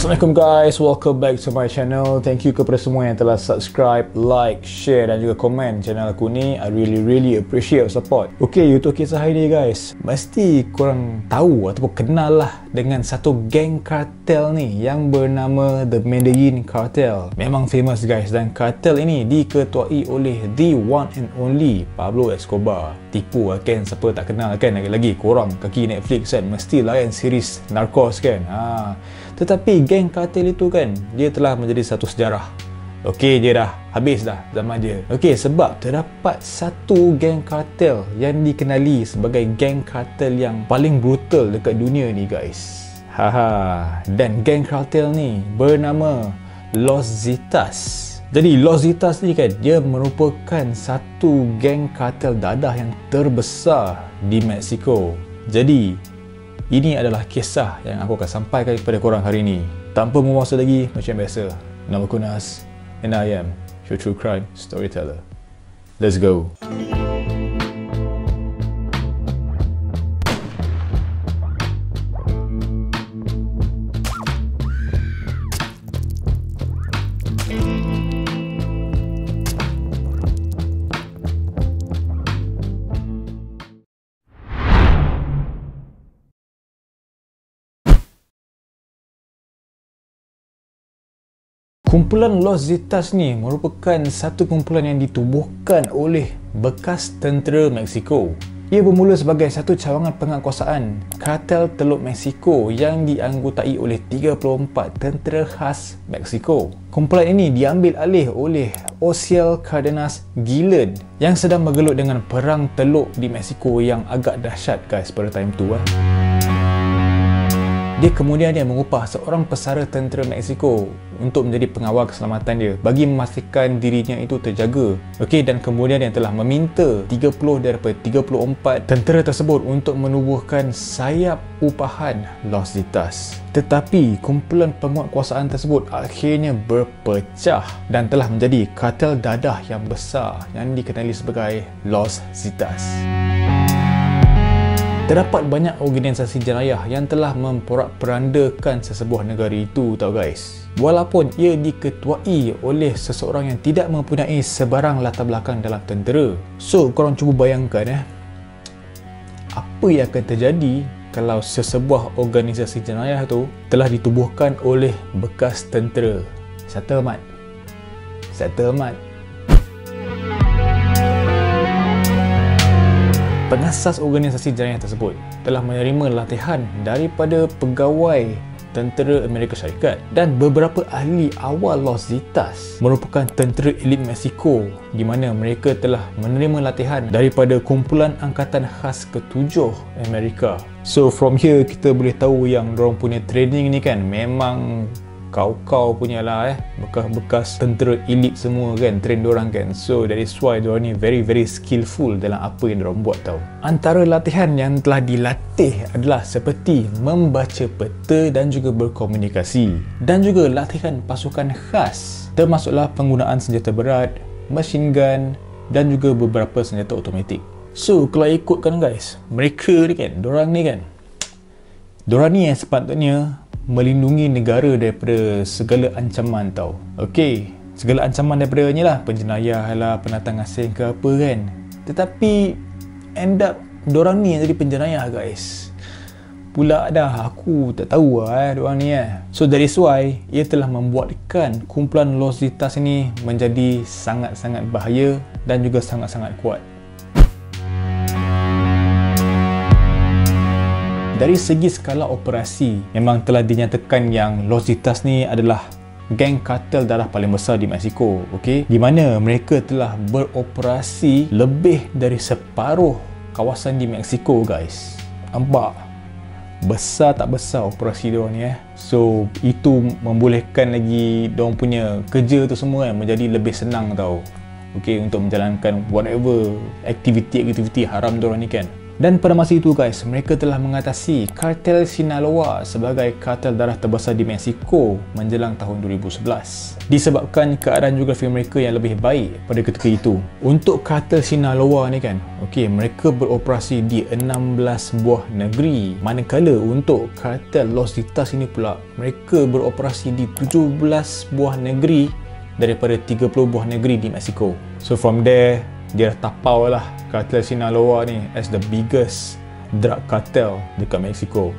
Assalamualaikum guys, welcome back to my channel. Thank you kepada semua yang telah subscribe, like, share dan juga komen channel aku ni. I really appreciate your support. Okay, untuk kisah hari ni guys, mesti korang tahu ataupun kenal lah dengan satu geng kartel ni yang bernama The Medellin Cartel. Memang famous guys, dan kartel ini diketuai oleh the one and only Pablo Escobar. Tipu lah kan, siapa tak kenal kan. Lagi-lagi korang kaki Netflix kan, mesti layan series Narcos kan. Tetapi geng kartel itu kan, dia telah menjadi satu sejarah. Okey, dia dah habis dah zaman dia. Okey, sebab terdapat satu geng kartel yang dikenali sebagai geng kartel yang paling brutal dekat dunia ni guys. Dan geng kartel ni bernama Los Zetas. Jadi Los Zetas ni kan, dia merupakan satu geng kartel dadah yang terbesar di Mexico. Jadi ini adalah kisah yang aku akan sampaikan kepada korang hari ini. Tanpa membuang masa lagi, macam biasa, nama aku Nas and I am your true crime storyteller. Let's go. Kumpulan Los Zetas ni merupakan satu kumpulan yang ditubuhkan oleh bekas tentera Mexico. Ia bermula sebagai satu cawangan penguatkuasaan kartel Teluk Mexico yang dianggotai oleh 34 tentera khas Mexico. Kumpulan ini diambil alih oleh Ociel Cardenas Gillard yang sedang bergelut dengan perang teluk di Mexico yang agak dahsyat guys pada time tu. Dia kemudian mengupah seorang pesara tentera Mexico untuk menjadi pengawal keselamatan dia bagi memastikan dirinya itu terjaga. Okey, dan kemudian dia telah meminta 30 daripada 34 tentera tersebut untuk menubuhkan sayap upahan Los Zetas. Tetapi kumpulan penguatkuasaan tersebut akhirnya berpecah dan telah menjadi kartel dadah yang besar yang dikenali sebagai Los Zetas. Terdapat banyak organisasi jenayah yang telah memporak-perandakan sesebuah negara itu tau guys. Walaupun ia diketuai oleh seseorang yang tidak mempunyai sebarang latar belakang dalam tentera. So, korang cuba bayangkan apa yang akan terjadi kalau sesebuah organisasi jenayah tu telah ditubuhkan oleh bekas tentera. Settle mat. Pengasas organisasi jenayah tersebut telah menerima latihan daripada pegawai tentera Amerika Syarikat, dan beberapa ahli awal Los Zetas merupakan tentera elit Mexico di mana mereka telah menerima latihan daripada kumpulan angkatan khas ke-7 Amerika. So from here kita boleh tahu yang dorang punya training ni kan memang kau punya lah bekas-bekas tentera elit semua kan, train dorang kan. So that is why dorang ni very skillful dalam apa yang dorang buat tau. Antara latihan yang telah dilatih adalah seperti membaca peta dan juga berkomunikasi, dan juga latihan pasukan khas, termasuklah penggunaan senjata berat, machine gun dan juga beberapa senjata automatik. So kalau ikutkan guys, mereka ni kan, dorang ni yang sepatutnya melindungi negara daripada segala ancaman tau. Okey, segala ancaman daripada ni lah, penjenayah lah, pendatang asing ke apa kan. Tetapi end up dorang ni yang jadi penjenayah guys. Pula dah aku tak tahu dorang ni So that is why ia telah membuatkan kumpulan Los Zetas ini menjadi sangat-sangat bahaya dan juga sangat-sangat kuat. Dari segi skala operasi, memang telah dinyatakan yang Los Zetas ni adalah geng kartel darah paling besar di Mexico, okey? Di mana mereka telah beroperasi lebih dari separuh kawasan di Mexico, guys. Nampak? Besar tak besar operasi diorang ni So, itu membolehkan lagi diorang punya kerja tu semua menjadi lebih senang tau. Okey, untuk menjalankan whatever aktiviti haram diorang ni kan. Dan pada masa itu guys, mereka telah mengatasi kartel Sinaloa sebagai kartel darah terbesar di Mexico menjelang tahun 2011 disebabkan keadaan geografi mereka yang lebih baik pada ketika itu. Untuk kartel Sinaloa ni kan, mereka beroperasi di 16 buah negeri, manakala untuk kartel Los Zetas ini pula mereka beroperasi di 17 buah negeri daripada 30 buah negeri di Mexico. So from there, dia dah tapau lah kartel Sinaloa ni as the biggest drug cartel dekat Mexico.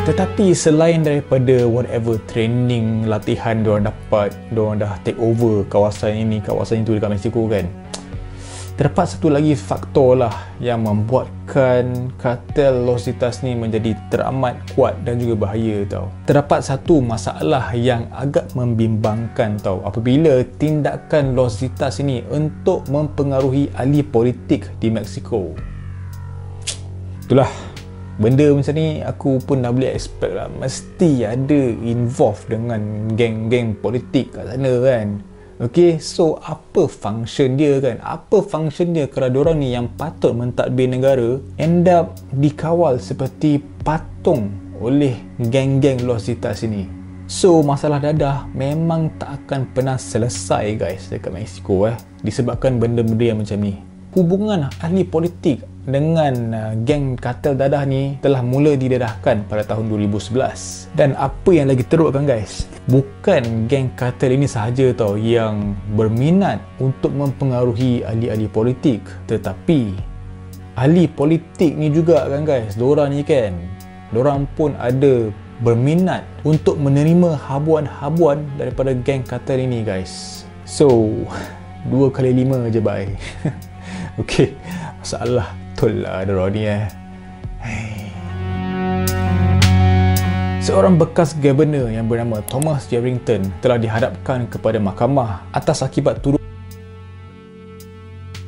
Tetapi selain daripada whatever training, latihan diorang dapat, diorang dah take over kawasan ini, kawasan itu dekat Mexico kan, terdapat satu lagi faktor lah yang membuatkan kartel Los Zetas ni menjadi teramat kuat dan juga bahaya tau. Terdapat satu masalah yang agak membimbangkan tau, apabila tindakan Los Zetas ini untuk mempengaruhi ahli politik di Mexico. Itulah, benda macam ni aku pun dah boleh expect lah, mesti ada involved dengan geng-geng politik kat sana kan. So apa function dia kan? Apa function dia kalau diorang ni yang patut mentadbir negara end up dikawal seperti patung oleh geng-geng Los Zetas ini? So masalah dadah memang tak akan pernah selesai guys dekat Mexico disebabkan benda-benda yang macam ni. Hubungan ahli politik dengan geng kartel dadah ni telah mula didedahkan pada tahun 2011. Dan apa yang lagi teruk kan guys, bukan geng kartel ini sahaja tau yang berminat untuk mempengaruhi ahli-ahli politik, tetapi ahli politik ni juga kan guys, diorang ni kan, diorang pun ada berminat untuk menerima habuan-habuan daripada geng kartel ini guys. So 2 kali 5 je bye. Masalah betul lah diorang ni Seorang bekas governor yang bernama Thomas Yarrington telah dihadapkan kepada mahkamah atas akibat tuduhan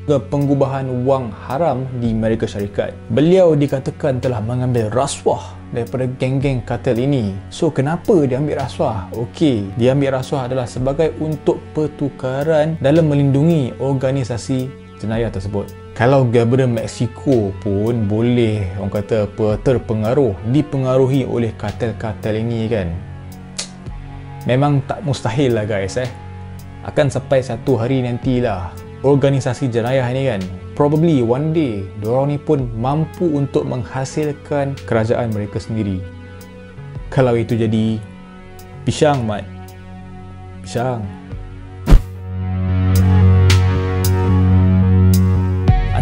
pengubahan wang haram di Amerika Syarikat. Beliau dikatakan telah mengambil rasuah daripada geng-geng kartel ini. So kenapa dia ambil rasuah? Dia ambil rasuah adalah sebagai untuk pertukaran dalam melindungi organisasi jenayah tersebut. Kalau Governor Mexico pun boleh orang kata apa, dipengaruhi oleh kartel-kartel ini kan, memang tak mustahil lah guys akan sampai satu hari nantilah organisasi jenayah ni kan, probably one day diorang ni pun mampu untuk menghasilkan kerajaan mereka sendiri. Kalau itu jadi pisang mat, pisang.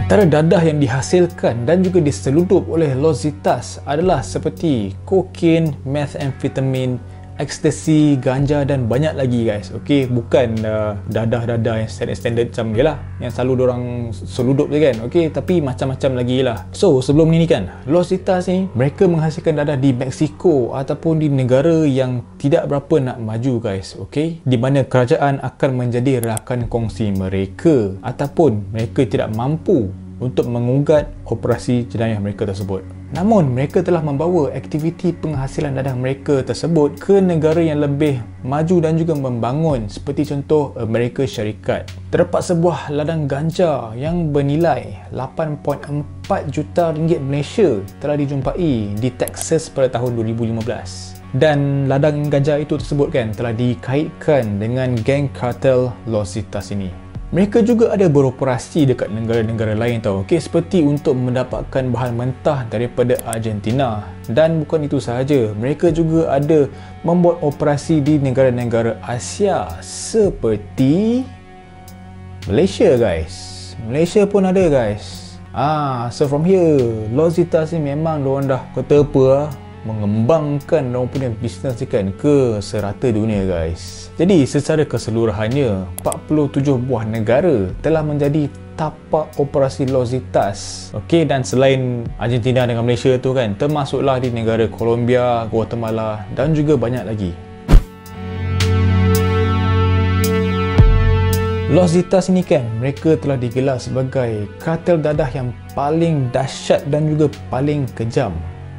Antara dadah yang dihasilkan dan juga diseludup oleh Los Zetas adalah seperti kokain, methamphetamine, ecstasy, ganja dan banyak lagi guys. Bukan dadah-dadah yang standard macam yalah yang selalu diorang seludup je kan. Tapi macam-macam lagi lah. So sebelum ni kan, Los Zetas ni mereka menghasilkan dadah di Mexico ataupun di negara yang tidak berapa nak maju guys. Di mana kerajaan akan menjadi rakan kongsi mereka ataupun mereka tidak mampu untuk mengugat operasi jenayah mereka tersebut. Namun mereka telah membawa aktiviti penghasilan dadah mereka tersebut ke negara yang lebih maju dan juga membangun, seperti contoh Amerika Syarikat. Terdapat sebuah ladang ganja yang bernilai 8.4 juta ringgit Malaysia telah dijumpai di Texas pada tahun 2015. Dan ladang ganja itu tersebut kan telah dikaitkan dengan geng kartel Los Zetas ini. Mereka juga ada beroperasi dekat negara-negara lain tau. Seperti untuk mendapatkan bahan mentah daripada Argentina. Dan bukan itu sahaja, mereka juga ada membuat operasi di negara-negara Asia seperti Malaysia guys. Malaysia pun ada guys. So from here, Los Zetas ni memang diorang dah kata apa mengembangkan diorang punya bisnes kan ke serata dunia guys. Jadi secara keseluruhannya 47 buah negara telah menjadi tapak operasi Los Zetas. Dan selain Argentina dengan Malaysia tu kan, termasuklah di negara Colombia, Guatemala dan juga banyak lagi. Los Zetas ini kan, mereka telah digelar sebagai kartel dadah yang paling dahsyat dan juga paling kejam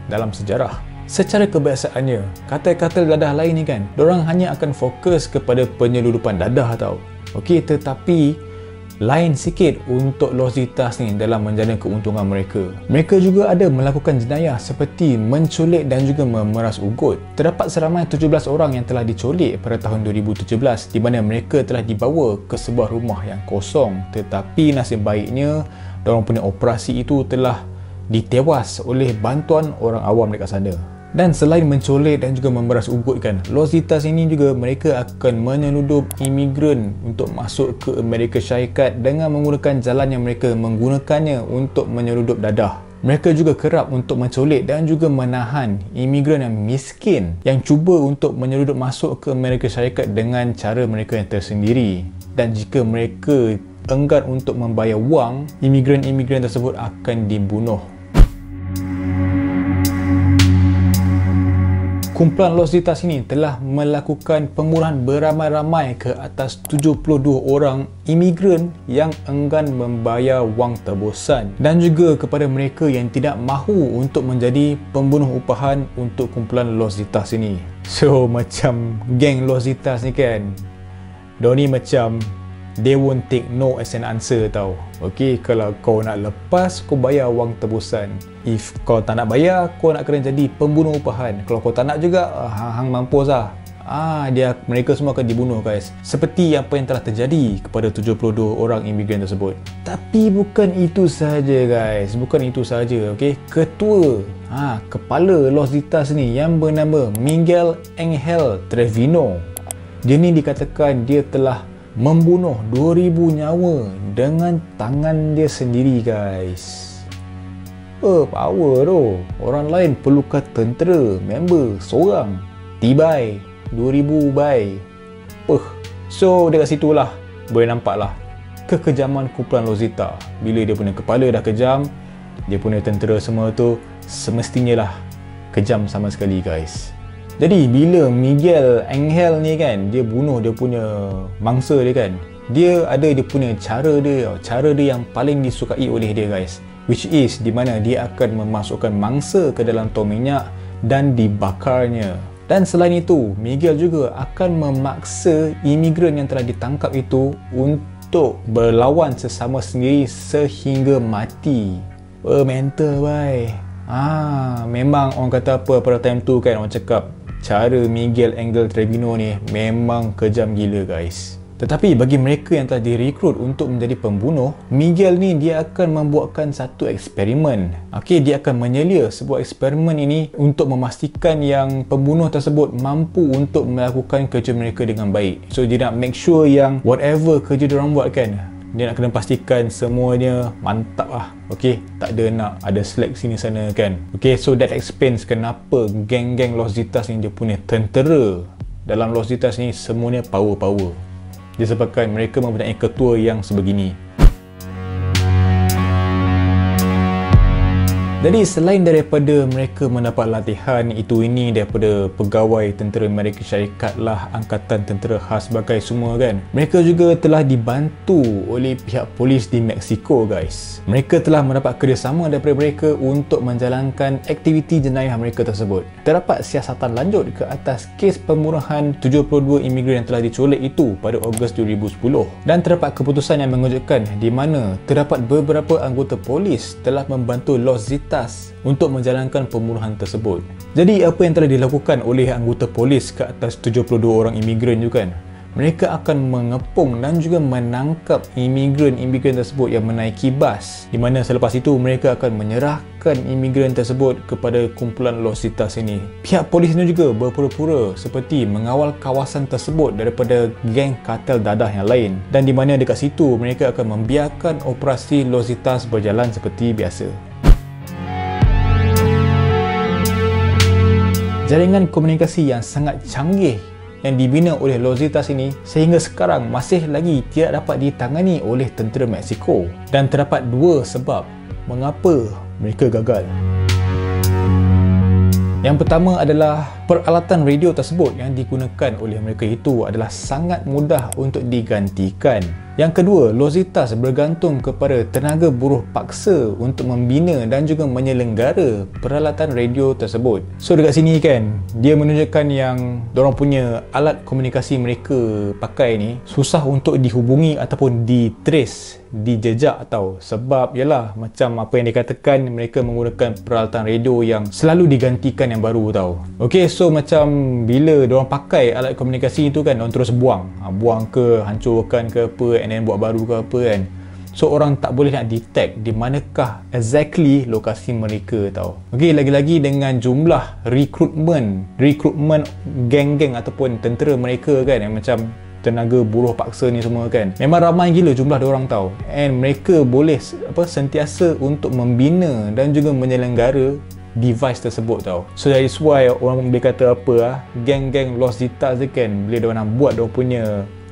dalam sejarah. Secara kebiasaannya, kartel-kartel dadah lain ni kan, diorang hanya akan fokus kepada penyeludupan dadah tau. Tetapi lain sikit untuk Los Zetas ni dalam menjana keuntungan mereka. Mereka juga ada melakukan jenayah seperti menculik dan juga memeras ugut. Terdapat seramai 17 orang yang telah diculik pada tahun 2017 di mana mereka telah dibawa ke sebuah rumah yang kosong, tetapi nasib baiknya diorang punya operasi itu telah ditewas oleh bantuan orang awam dekat sana. Dan selain menculik dan juga memeras ugut kan, Los Zetas ini juga mereka akan menyeludup imigran untuk masuk ke Amerika Syarikat dengan menggunakan jalan yang mereka menggunakannya untuk menyeludup dadah. Mereka juga kerap untuk menculik dan juga menahan imigran yang miskin yang cuba untuk menyeludup masuk ke Amerika Syarikat dengan cara mereka yang tersendiri. Dan jika mereka enggan untuk membayar wang, imigran-imigran tersebut akan dibunuh. Kumpulan Los Zetas ini telah melakukan pembunuhan beramai-ramai ke atas 72 orang imigran yang enggan membayar wang tebusan dan juga kepada mereka yang tidak mahu untuk menjadi pembunuh upahan untuk kumpulan Los Zetas ini. So macam geng Los Zetas ni kan, diorang ni macam they won't take no as an answer tau. Ok, kalau kau nak lepas, kau bayar wang tebusan. If kau tak nak bayar, kau nak kena jadi pembunuh upahan. Kalau kau tak nak juga, hang mampus lah. Mereka semua akan dibunuh guys. Seperti apa yang telah terjadi kepada 72 orang imigran tersebut. Tapi bukan itu sahaja guys. Bukan itu sahaja, ok. Ketua, kepala Los Zetas ni yang bernama Miguel Angel Trevino. Dia ni dikatakan dia telah membunuh 2000 nyawa dengan tangan dia sendiri guys. Power tu. Orang lain perlukan tentera, member seorang. Tibai 2000 bai. So dekat situlah boleh nampak lah kekejaman kumpulan Los Zetas. Bila dia punya kepala dah kejam, dia punya tentera semua tu semestinya lah kejam sama sekali guys. Jadi bila Miguel Angel ni kan, dia bunuh dia punya mangsa dia kan, dia ada dia punya cara dia yang paling disukai oleh dia guys, which is di mana dia akan memasukkan mangsa ke dalam tong minyak dan dibakarnya. Dan selain itu, Miguel juga akan memaksa imigran yang telah ditangkap itu untuk berlawan sesama sendiri sehingga mati. Mental bye. Memang orang kata apa pada time tu kan, orang cakap cara Miguel Angel Trevino ni memang kejam gila guys. Tetapi bagi mereka yang telah direkrut untuk menjadi pembunuh, Miguel ni dia akan membuatkan satu eksperimen. Dia akan menyelia sebuah eksperimen ini untuk memastikan yang pembunuh tersebut mampu untuk melakukan kerja mereka dengan baik. So dia nak make sure yang whatever kerja diorang buat kan, dia nak kena pastikan semuanya mantap lah. Tak ada nak ada slack sini sana kan. So that explains kenapa geng-geng Los Zetas ni dia punya tentera dalam Los Zetas ni semuanya power. Disebabkan mereka mempunyai ketua yang sebegini. Jadi selain daripada mereka mendapat latihan itu ini daripada pegawai tentera Amerika Syarikat lah, angkatan tentera khas sebagai semua kan, mereka juga telah dibantu oleh pihak polis di Mexico guys. Mereka telah mendapat kerjasama daripada mereka untuk menjalankan aktiviti jenayah mereka tersebut. Terdapat siasatan lanjut ke atas kes pembunuhan 72 imigran yang telah diculik itu pada Ogos 2010, dan terdapat keputusan yang mengejutkan di mana terdapat beberapa anggota polis telah membantu Los Zetas untuk menjalankan pembunuhan tersebut. Jadi apa yang telah dilakukan oleh anggota polis ke atas 72 orang imigran juga kan, mereka akan mengepung dan juga menangkap imigran tersebut yang menaiki bas, di mana selepas itu mereka akan menyerahkan imigran tersebut kepada kumpulan Los Zetas ini. Pihak polis ini juga berpura-pura seperti mengawal kawasan tersebut daripada geng kartel dadah yang lain, dan di mana dekat situ mereka akan membiarkan operasi Los Zetas berjalan seperti biasa. Jaringan komunikasi yang sangat canggih yang dibina oleh Los Zetas ini sehingga sekarang masih lagi tidak dapat ditangani oleh tentera Mexico, dan terdapat dua sebab mengapa mereka gagal. Yang pertama adalah peralatan radio tersebut yang digunakan oleh mereka itu adalah sangat mudah untuk digantikan. Yang kedua, Los Zetas bergantung kepada tenaga buruh paksa untuk membina dan juga menyelenggara peralatan radio tersebut. So dekat sini kan, dia menunjukkan yang diorang punya alat komunikasi mereka pakai ni susah untuk dihubungi ataupun ditrace, dijejak tau. Sebab yalah, macam apa yang dikatakan, mereka menggunakan peralatan radio yang selalu digantikan yang baru tau. Okay, so macam bila diorang pakai alat komunikasi itu kan, diorang terus buang ke, hancurkan ke apa, and then buat baru ke apa kan. So orang tak boleh nak detect di manakah exactly lokasi mereka tau. Okay, lagi-lagi dengan jumlah rekrutmen geng-geng ataupun tentera mereka kan, yang macam tenaga buruh paksa ni semua kan, memang ramai gila jumlah diorang tau. And mereka boleh sentiasa untuk membina dan juga menyelenggara device tersebut tau. So that is why orang boleh kata apa geng-geng Los Zetas ni kan, bila diorang nak buat diorang punya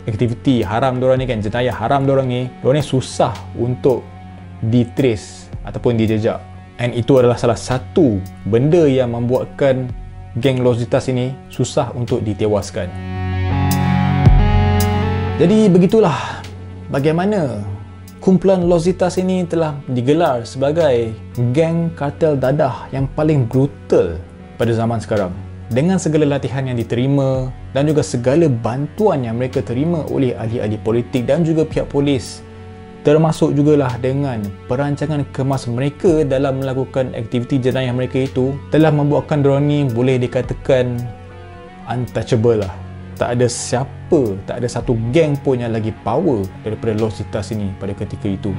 aktiviti haram diorang ni kan, jenayah haram diorang ni susah untuk ditrace ataupun dijejak. And itu adalah salah satu benda yang membuatkan geng Los Zetas ini susah untuk ditewaskan. Jadi begitulah bagaimana kumpulan Los Zetas ini telah digelar sebagai geng kartel dadah yang paling brutal pada zaman sekarang. Dengan segala latihan yang diterima dan juga segala bantuan yang mereka terima oleh ahli-ahli politik dan juga pihak polis, termasuk jugalah dengan perancangan kemas mereka dalam melakukan aktiviti jenayah mereka itu, telah membuatkan diorang ni boleh dikatakan untouchable lah. Tak ada siapa, tak ada satu geng pun yang lagi power daripada Los Zetas ini pada ketika itu.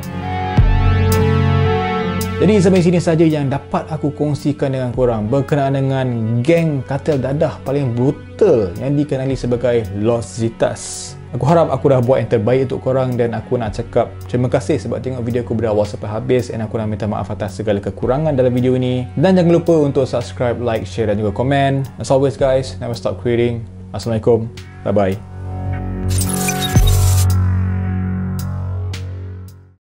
Jadi sampai sini saja yang dapat aku kongsikan dengan korang berkenaan dengan geng kartel dadah paling brutal yang dikenali sebagai Los Zetas. Aku harap aku dah buat yang terbaik untuk korang, dan aku nak cakap terima kasih sebab tengok video aku berawal sampai habis, dan aku nak minta maaf atas segala kekurangan dalam video ini. Dan jangan lupa untuk subscribe, like, share dan juga komen. As always guys, never stop creating. Assalamualaikum. Bye bye.